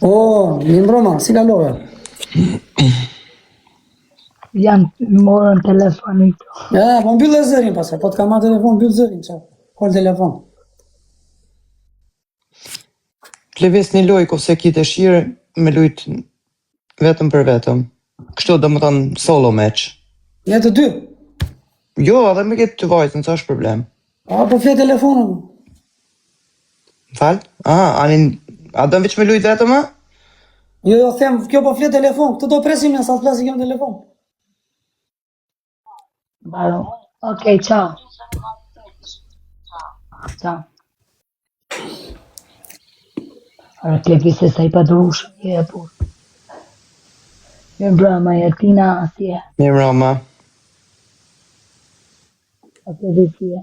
O, mi mbroma, si kalove? Janë morën telefonin këtu. Ja, po mbyll e zërin pasaj, po të kam marrë telefon, mbyll zërin, qa? Kol telefon. Lëviz një lojë ose ki dëshirë me lujt vetëm për vetëm. Kështu do më thonë solo match. Ne të dy? Jo, edhe me këtë të vajtën, sa është problem? A, po fle telefonën. Fal? A do veç me lujt vetëm, a? Jo, them, kjo po fle telefon, këtë do presim në sa të flasi kjo në telefon. Baro. Okej, ciao. Ciao. Ora klepi se sa I pa durush, je e pur. Mirë mbrëma, Jetina, si e? Mirë, Roma. Okej, si e?